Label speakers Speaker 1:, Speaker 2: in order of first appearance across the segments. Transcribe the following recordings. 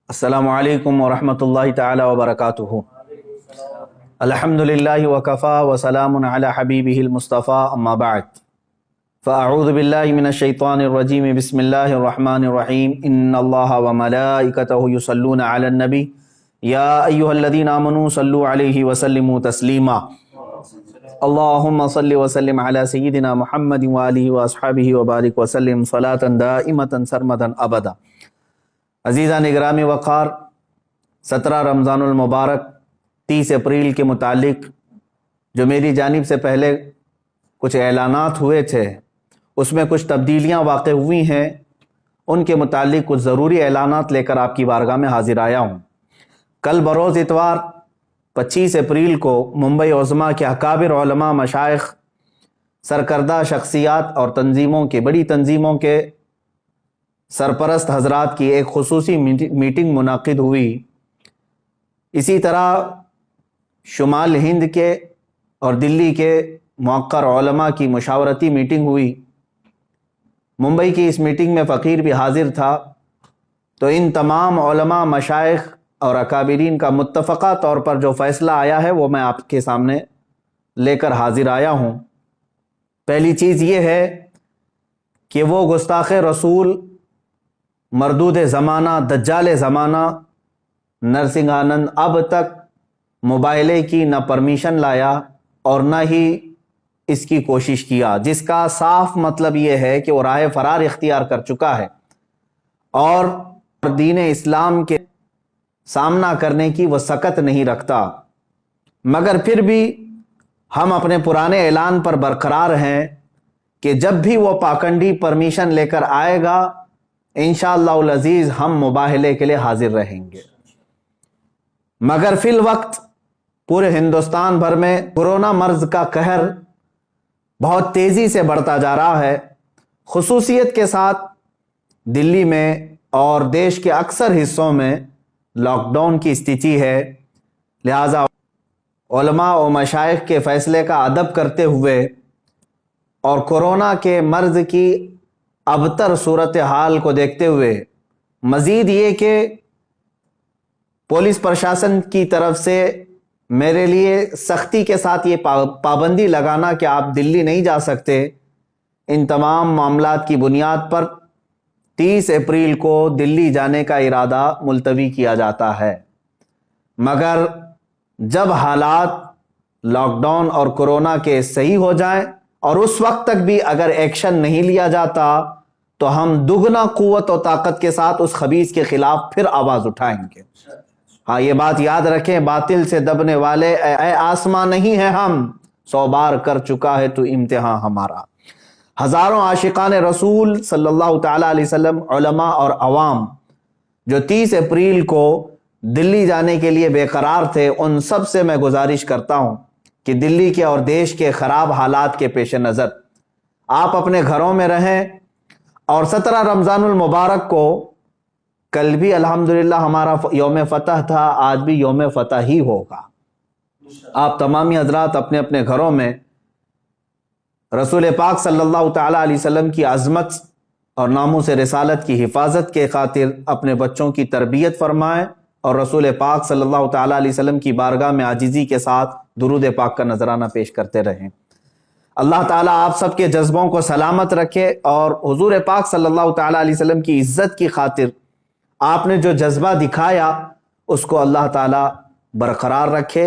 Speaker 1: अस्सलामु अलैकुम वरहमतुल्लाहि ताला वबरकातुहू। अल्हम्दुलिल्लाहि वकफ़ा वसलामुन अला हबीबिहिल मुस्तफ़ा अम्मा बअद। फ़अऊज़ु बिल्लाहि मिनश शैतानिर रजीम बिस्मिल्लाहिर रहमानिर रहीम। इन्नल्लाहा व मलाइकतहु युसल्लूना अलन नबी या अय्युहल्लज़ीना आमनू सल्लु अलैहि व सल्लिमू तस्लीमा। अल्लाहुम्मा सल्लि व सल्लिम अला सय्यिदिना मुहम्मदिन व आलिहि व अस्हाबिहि व बारिक व सल्लिम सलातन दाइमतन सरमदन अबदा। अज़ीज़ा निगरामी वक़ार, 17 रमज़ानुल मुबारक 30 अप्रैल के मुतालिक जो मेरी जानिब से पहले कुछ ऐलानात हुए थे उसमें कुछ तब्दीलियाँ वाक़ हुई हैं। उनके मुतालिक कुछ ज़रूरी ऐलानात लेकर आपकी बारगाह में हाजिर आया हूँ। कल बरोज़ इतवार 25 अप्रैल को मुंबई उज़्मा के अकाबिर उलमा, मशाइख, सरकर्दा शख्सियात और तंजीमों के बड़ी तंजीमों के सरपरस्त हजरात की एक खुसूसी मीटिंग मुनाकिद हुई। इसी तरह शुमाल हिंद के और दिल्ली के मुअक्कर उलमा की मुशावरती मीटिंग हुई। मुंबई की इस मीटिंग में फ़कीर भी हाजिर था। तो इन तमाम उलमा, मशाइख और अकाबिरीन का मुत्तफ़क़ा तौर पर जो फ़ैसला आया है वो मैं आपके सामने लेकर हाजिर आया हूँ। पहली चीज़ ये है कि वो गुस्ताख़ रसूल, मरदूद ज़माना, दज्जाल ज़माना नरसिंहानंद अब तक मोबाइले की न परमिशन लाया और न ही इसकी कोशिश किया, जिसका साफ मतलब ये है कि वो राह फरार इख्तियार कर चुका है और दीन इस्लाम के सामना करने की वो सकत नहीं रखता। मगर फिर भी हम अपने पुराने ऐलान पर बरकरार हैं कि जब भी वो पाखंडी परमिशन लेकर आएगा इंशाअल्लाहुल अज़ीज़ हम मुबाहले के लिए हाजिर रहेंगे। मगर फिल वक्त पूरे हिंदुस्तान भर में कोरोना मर्ज का कहर बहुत तेज़ी से बढ़ता जा रहा है। खुसूसियत के साथ दिल्ली में और देश के अक्सर हिस्सों में लॉकडाउन की स्थिति है। लिहाजा उलमा और मशाइख के फ़ैसले का अदब करते हुए और कोरोना के मर्ज की अबतर सूरत हाल को देखते हुए, मज़ीद ये कि पुलिस प्रशासन की तरफ से मेरे लिए सख्ती के साथ ये पाबंदी लगाना कि आप दिल्ली नहीं जा सकते, इन तमाम मामलात की बुनियाद पर 30 अप्रैल को दिल्ली जाने का इरादा मुलतवी किया जाता है। मगर जब हालात लॉकडाउन और कोरोना के सही हो जाएं और उस वक्त तक भी अगर एक्शन नहीं लिया जाता तो हम दुगना कुव्वत और ताकत के साथ उस खबीस के खिलाफ फिर आवाज उठाएंगे। हाँ, ये बात याद रखें, बातिल से दबने वाले ऐ आसमां नहीं है हम, 100 बार कर चुका है तू इम्तिहान हमारा। हजारों आशिकान रसूल सल्लल्लाहु ताला अलैहि वसल्लम, उलमा और अवाम जो 30 अप्रैल को दिल्ली जाने के लिए बेकरार थे, उन सब से मैं गुजारिश करता हूं कि दिल्ली के और देश के खराब हालात के पेश नज़र आप अपने घरों में रहें और 17 रमज़ानुल मुबारक को, कल भी अल्हम्दुलिल्लाह हमारा यौम फ़तह था, आज भी यौम फ़तह ही होगा। आप तमामी हजरात अपने अपने घरों में रसूल पाक सल्लल्लाहु ताला अलैहि वसल्लम की अज़मत और नामूस रिसालत की हिफाजत के खातिर अपने बच्चों की तरबियत फरमाएं और रसूल पाक सल्लल्लाहु ताला अलैहि वसल्लम की बारगाह में आजिज़ी के साथ दुरूद पाक का नजराना पेश करते रहें। अल्लाह ताला आप सबके जज्बों को सलामत रखे और हुजूर पाक सल्लल्लाहु ताला अलैहि वसल्लम की इज्जत की खातिर आपने जो जज्बा दिखाया उसको अल्लाह ताला बरकरार रखे।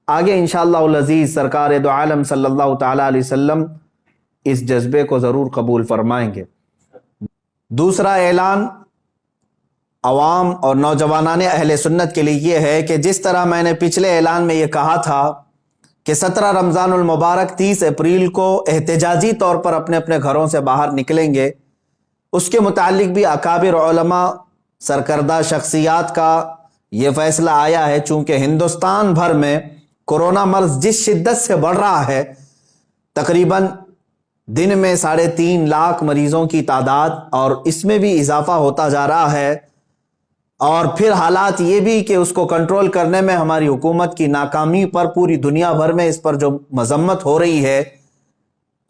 Speaker 1: आगे इंशाअल्लाहुल अज़ीज़ सरकार दो आलम सल्लल्लाहु ताला अलैहि वसल्लम इस जज्बे को ज़रूर कबूल फरमाएंगे। दूसरा ऐलान अवाम और नौजवानाने अहले सुन्नत के लिए ये है कि जिस तरह मैंने पिछले ऐलान में ये कहा था कि 17 रमज़ानुल मुबारक 30 अप्रैल को एहतजाजी तौर पर अपने अपने घरों से बाहर निकलेंगे, उसके मुतालिक भी अकाबिर उलमा, सरकर्दा शख्सियात का ये फ़ैसला आया है। चूँकि हिंदुस्तान भर में कोरोना मर्ज जिस शिद्दत से बढ़ रहा है, तकरीबन दिन में 3.5 लाख मरीज़ों की तादाद और इसमें भी इजाफा होता जा रहा है और फिर हालात ये भी कि उसको कंट्रोल करने में हमारी हुकूमत की नाकामी पर पूरी दुनिया भर में इस पर जो मजम्मत हो रही है,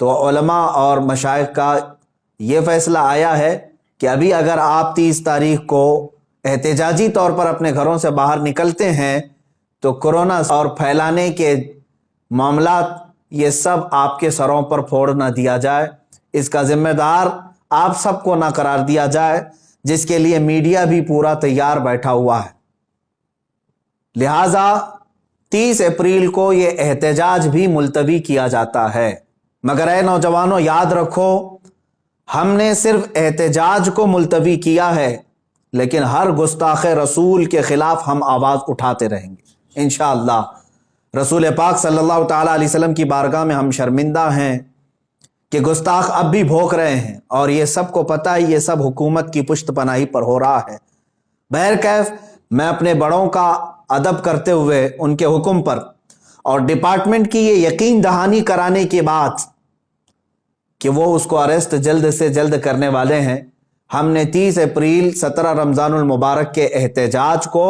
Speaker 1: तो उलमा और मशाइख का ये फ़ैसला आया है कि अभी अगर आप 30 तारीख को احتجاجی طور پر اپنے گھروں سے باہر نکلتے ہیں تو کورونا اور پھیلانے کے معاملات یہ سب آپ کے سروں پر پھوڑ نہ دیا جائے، اس کا ذمہ دار آپ سب کو نہ قرار دیا جائے، جس کے لیے میڈیا بھی پورا تیار بیٹھا ہوا ہے۔ لہٰذا 30 اپریل کو یہ احتجاج بھی ملتوی کیا جاتا ہے، مگر اے نوجوانوں یاد رکھو، ہم نے صرف احتجاج کو ملتوی کیا ہے، لیکن ہر گستاخ رسول کے خلاف ہم آواز اٹھاتے رہیں گے انشاءاللہ۔ رسول پاک صلی اللہ تعالیٰ علیہ وسلم کی بارگاہ میں ہم شرمندہ ہیں کہ گستاخ اب بھی بھوک رہے ہیں، اور یہ سب کو پتہ ہے، یہ سب حکومت کی پشت پناہی پر ہو رہا ہے۔ بہرکیف میں اپنے بڑوں کا ادب کرتے ہوئے ان کے حکم پر اور ڈپارٹمنٹ کی یہ یقین دہانی کرانے کے بعد کہ وہ اس کو اریسٹ جلد سے جلد کرنے والے ہیں، ہم نے 30 اپریل 17 رمضان المبارک کے احتجاج کو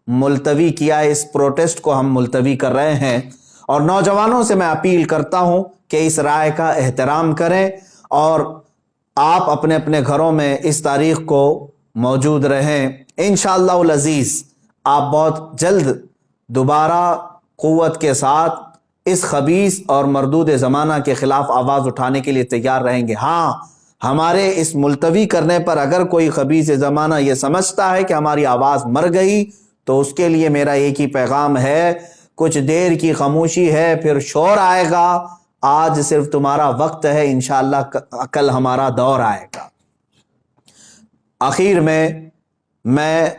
Speaker 1: ملتوی کیا ہے۔ اس پروٹیسٹ کو ہم ملتوی کر رہے ہیں، اور نوجوانوں سے میں اپیل کرتا ہوں کہ اس رائے کا احترام کریں اور آپ اپنے اپنے گھروں میں اس تاریخ کو موجود رہیں۔ انشاءاللہ العزیز آپ بہت جلد دوبارہ قوت کے ساتھ اس خبیث اور مردود زمانہ کے خلاف آواز اٹھانے کے لیے تیار رہیں گے۔ ہاں، ہمارے اس ملتوی کرنے پر اگر کوئی خبیث زمانہ یہ سمجھتا ہے کہ ہماری آواز مر گئی تو اس کے لیے میرا ایک ہی پیغام ہے، کچھ دیر کی خاموشی ہے پھر شور آئے گا، آج صرف تمہارا وقت ہے، انشاءاللہ کل ہمارا دور آئے گا۔ آخر میں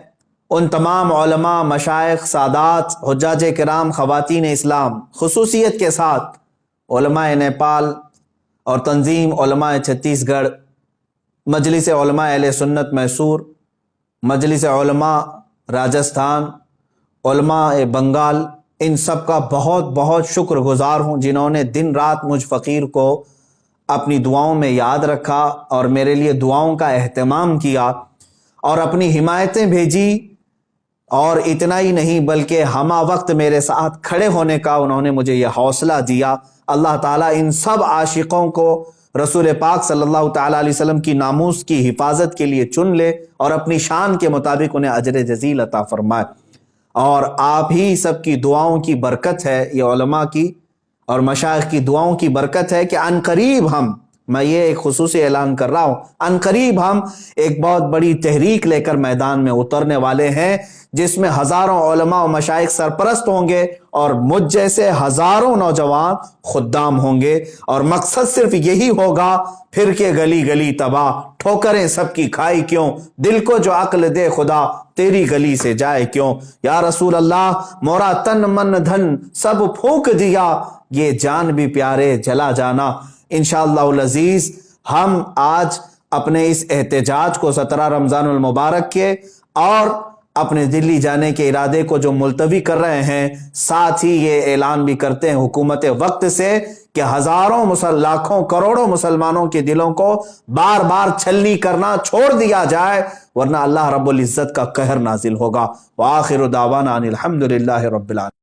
Speaker 1: ان تمام علماء، مشائخ، سادات، حجاج کرام، خواتین اسلام، خصوصیت کے ساتھ علماء نیپال اور تنظیم علماء چھتیس گڑھ، مجلس علماء اہل سنت میسور، مجلس علماء راجستھان، علماء بنگال، ان سب کا بہت بہت شکر گزار ہوں جنہوں نے دن رات مجھ فقیر کو اپنی دعاؤں میں یاد رکھا اور میرے لیے دعاؤں کا اہتمام کیا اور اپنی حمایتیں بھیجی، اور اتنا ہی نہیں بلکہ ہمہ وقت میرے ساتھ کھڑے ہونے کا انہوں نے مجھے یہ حوصلہ دیا۔ اللہ تعالیٰ ان سب عاشقوں کو رسول پاک صلی اللہ تعالیٰ علیہ وسلم کی ناموس کی حفاظت کے لیے چن لے اور اپنی شان کے مطابق انہیں اجر جزیل عطا فرمائے۔ اور آپ ہی سب کی دعاؤں کی برکت ہے، یہ علماء کی اور مشائخ کی دعاؤں کی برکت ہے کہ عنقریب میں یہ ایک خصوصی اعلان کر رہا ہوں، عنقریب ہم ایک بہت بڑی تحریک لے کر میدان میں اترنے والے ہیں، جس میں ہزاروں علماء و مشائخ سرپرست ہوں گے اور مجھ جیسے ہزاروں نوجوان خدام ہوں گے، اور مقصد صرف یہی ہوگا، پھر کے گلی گلی تباہ، ٹھوکریں سب کی کھائی کیوں، دل کو جو عقل دے خدا، تیری گلی سے جائے کیوں، یا رسول اللہ مورا تن من دھن سب پھونک دیا، یہ جان بھی پیارے جلا جانا۔ انشاءاللہ العزیز ہم آج اپنے اس احتجاج کو 17 رمضان المبارک کے اور اپنے دلی جانے کے ارادے کو جو ملتوی کر رہے ہیں، ساتھ ہی یہ اعلان بھی کرتے ہیں حکومت وقت سے کہ ہزاروں لاکھوں کروڑوں مسلمانوں کے دلوں کو بار بار چھلنی کرنا چھوڑ دیا جائے، ورنہ اللہ رب العزت کا قہر نازل ہوگا۔ وآخر دعوانا ان الحمدللہ رب العالمین۔